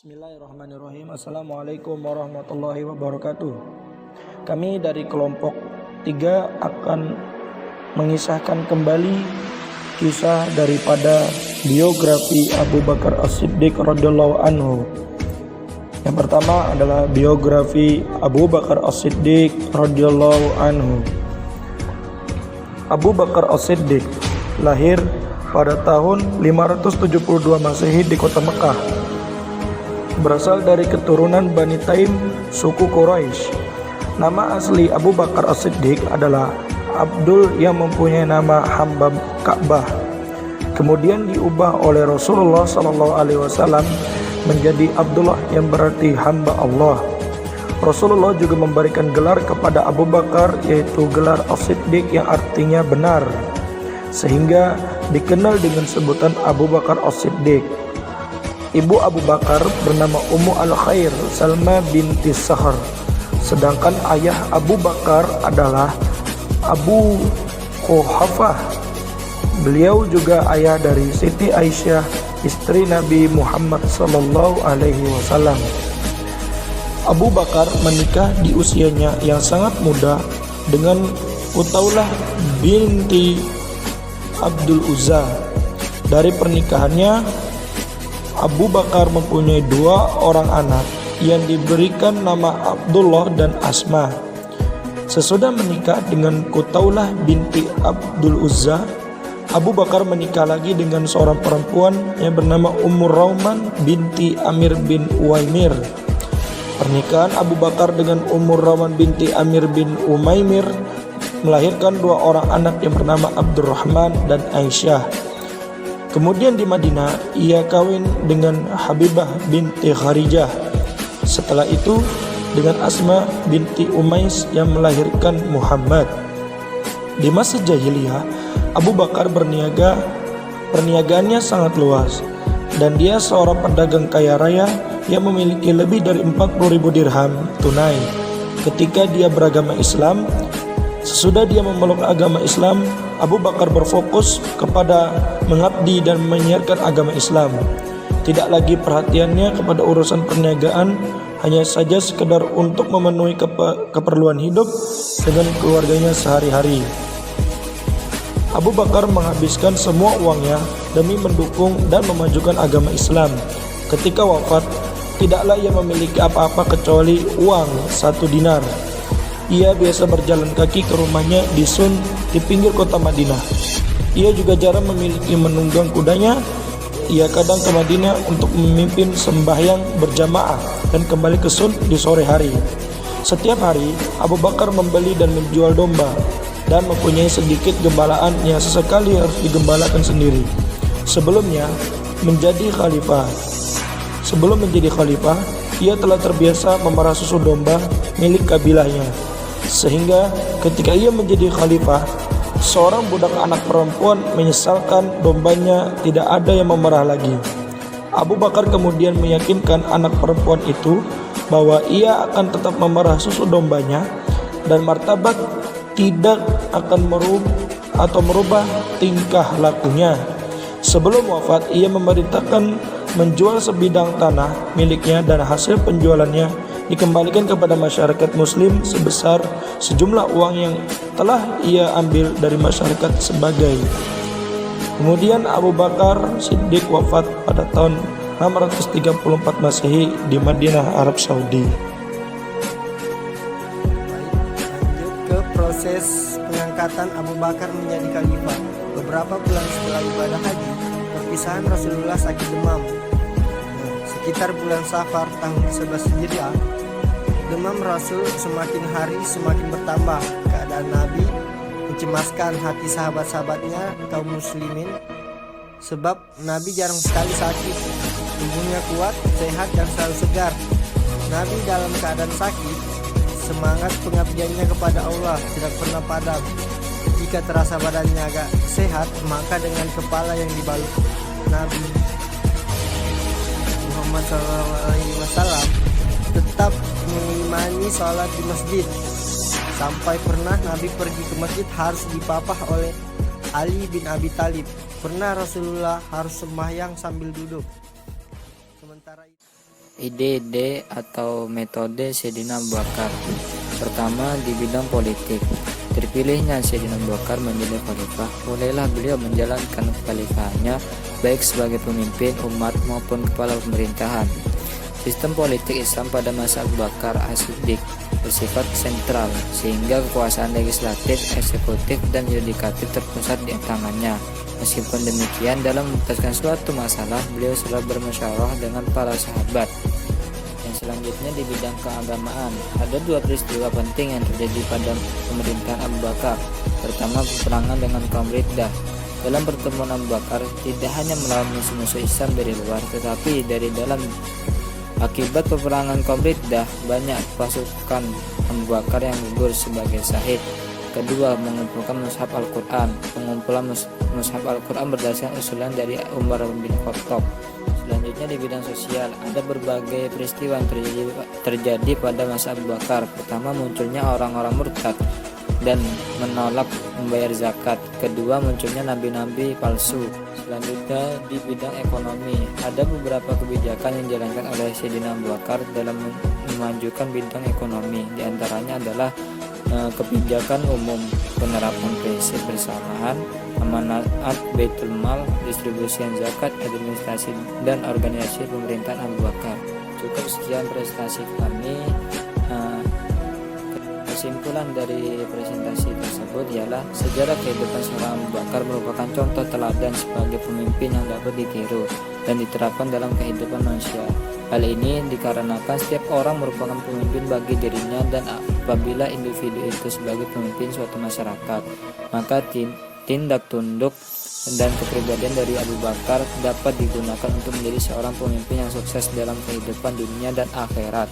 Bismillahirrahmanirrahim. Assalamualaikum warahmatullahi wabarakatuh. Kami dari kelompok 3 akan mengisahkan kembali kisah daripada biografi Abu Bakar As-Siddiq radhiyallahu anhu. Yang pertama adalah biografi Abu Bakar As-Siddiq radhiyallahu anhu. Abu Bakar As-Siddiq lahir pada tahun 572 Masehi di kota Mekah. Berasal dari keturunan Bani Taim, suku Quraisy. Nama asli Abu Bakar As-Siddiq adalah Abdul yang mempunyai nama hamba Ka'bah. Kemudian diubah oleh Rasulullah SAW menjadi Abdullah yang berarti hamba Allah. Rasulullah juga memberikan gelar kepada Abu Bakar, yaitu gelar As-Siddiq yang artinya benar, sehingga dikenal dengan sebutan Abu Bakar As-Siddiq. Ibu Abu Bakar bernama Ummu Al-Khair Salma binti Sahar, sedangkan ayah Abu Bakar adalah Abu Quhafah. Beliau juga ayah dari Siti Aisyah, istri Nabi Muhammad SAW. Abu Bakar menikah di usianya yang sangat muda dengan Utaulah binti Abdul Uzza. Dari pernikahannya, Abu Bakar mempunyai 2 orang anak yang diberikan nama Abdullah dan Asma. Sesudah menikah dengan Qutaulah binti Abdul Uzza, Abu Bakar menikah lagi dengan seorang perempuan yang bernama Ummur Rauman binti Amir bin Uwaimir. Pernikahan Abu Bakar dengan Ummur Rauman binti Amir bin Umaimir melahirkan 2 orang anak yang bernama Abdurrahman dan Aisyah. Kemudian di Madinah ia kawin dengan Habibah binti Kharijah. Setelah itu dengan Asma binti Umais yang melahirkan Muhammad. Di masa jahiliyah, Abu Bakar berniaga. Perniagaannya sangat luas dan dia seorang pedagang kaya raya yang memiliki lebih dari 40.000 dirham tunai. Ketika dia beragama Islam, sesudah dia memeluk agama Islam, Abu Bakar berfokus kepada mengabdi dan menyiarkan agama Islam. Tidak lagi perhatiannya kepada urusan perniagaan, hanya saja sekedar untuk memenuhi keperluan hidup dengan keluarganya sehari-hari. Abu Bakar menghabiskan semua uangnya demi mendukung dan memajukan agama Islam. Ketika wafat, tidaklah ia memiliki apa-apa kecuali uang 1 dinar. Ia biasa berjalan kaki ke rumahnya di Sun di pinggir kota Madinah. Ia juga jarang memiliki menunggang kudanya. Ia kadang ke Madinah untuk memimpin sembahyang berjamaah dan kembali ke Sun di sore hari. Setiap hari Abu Bakar membeli dan menjual domba dan mempunyai sedikit gembalaan yang sesekali harus digembalakan sendiri. Sebelum menjadi khalifah, ia telah terbiasa memerah susu domba milik kabilahnya. Sehingga ketika ia menjadi khalifah, seorang budak anak perempuan menyesalkan dombanya tidak ada yang memerah lagi. Abu Bakar kemudian meyakinkan anak perempuan itu bahwa ia akan tetap memerah susu dombanya dan martabat tidak akan merubah tingkah lakunya. Sebelum wafat, ia memerintahkan menjual sebidang tanah miliknya dan hasil penjualannya dikembalikan kepada masyarakat muslim sebesar sejumlah uang yang telah ia ambil dari masyarakat sebagai. Kemudian Abu Bakar Siddiq wafat pada tahun 634 Masehi di Madinah, Arab Saudi. Lanjut ke proses pengangkatan Abu Bakar menjadi khalifah. Beberapa bulan setelah ibadah haji, perpisahan Rasulullah sakit demam. Sekitar bulan Safar tahun 11 Hijriah, demam Rasul semakin hari semakin bertambah. Keadaan Nabi mencemaskan hati sahabat-sahabatnya kaum muslimin, sebab Nabi jarang sekali sakit. Tubuhnya kuat, sehat dan selalu segar. Nabi dalam keadaan sakit, semangat pengabdiannya kepada Allah tidak pernah padam. Jika terasa badannya agak sehat, maka dengan kepala yang dibalut Nabi Muhammad SAW tetap mengimani sholat di masjid. Sampai pernah Nabi pergi ke masjid harus dipapah oleh Ali bin Abi Thalib. Pernah Rasulullah harus sembahyang sambil duduk. Sementara itu ide-ide atau metode Sayyidina Abu Bakar. Pertama, di bidang politik. Terpilihnya Sayyidina Abu Bakar menjadi khalifah, mulailah beliau menjalankan kekhalifahannya baik sebagai pemimpin umat maupun kepala pemerintahan. Sistem politik Islam pada masa Abu Bakar As-Siddiq bersifat sentral, sehingga kekuasaan legislatif, eksekutif, dan yudikatif terpusat di tangannya. Meskipun demikian, dalam memutuskan suatu masalah, beliau selalu bermusyawarah dengan para sahabat. Yang selanjutnya di bidang keagamaan, ada dua peristiwa penting yang terjadi pada pemerintahan Abu Bakar. Pertama, peperangan dengan kaum Riddah. Dalam pertemuan Abu Bakar tidak hanya melawan musuh-musuh Islam dari luar, tetapi dari dalam. Akibat peperangan kaum Riddah, banyak pasukan Abu Bakar yang gugur sebagai syahid. Kedua, mengumpulkan mushaf Al-Quran. Pengumpulan mushaf Al-Quran berdasarkan usulan dari Umar bin Khattab. Selanjutnya di bidang sosial, ada berbagai peristiwa yang terjadi pada masa Abu Bakar. Pertama, munculnya orang-orang murtad dan menolak membayar zakat. Kedua, munculnya nabi-nabi palsu. Selanjutnya di bidang ekonomi, ada beberapa kebijakan yang dijalankan oleh Sayyidina Abu Bakar dalam memajukan bidang ekonomi. Di antaranya adalah kebijakan umum, penerapan prinsip bersamaan, amanat Baitul Mal, distribusi zakat, administrasi dan organisasi pemerintahan Abu Bakar. Cukup sekian prestasi kami. Kesimpulan dari presentasi tersebut ialah sejarah kehidupan seorang Abu Bakar merupakan contoh teladan sebagai pemimpin yang dapat ditiru dan diterapkan dalam kehidupan manusia. Hal ini dikarenakan setiap orang merupakan pemimpin bagi dirinya, dan apabila individu itu sebagai pemimpin suatu masyarakat, maka tindak tunduk dan kepribadian dari Abu Bakar dapat digunakan untuk menjadi seorang pemimpin yang sukses dalam kehidupan dunia dan akhirat.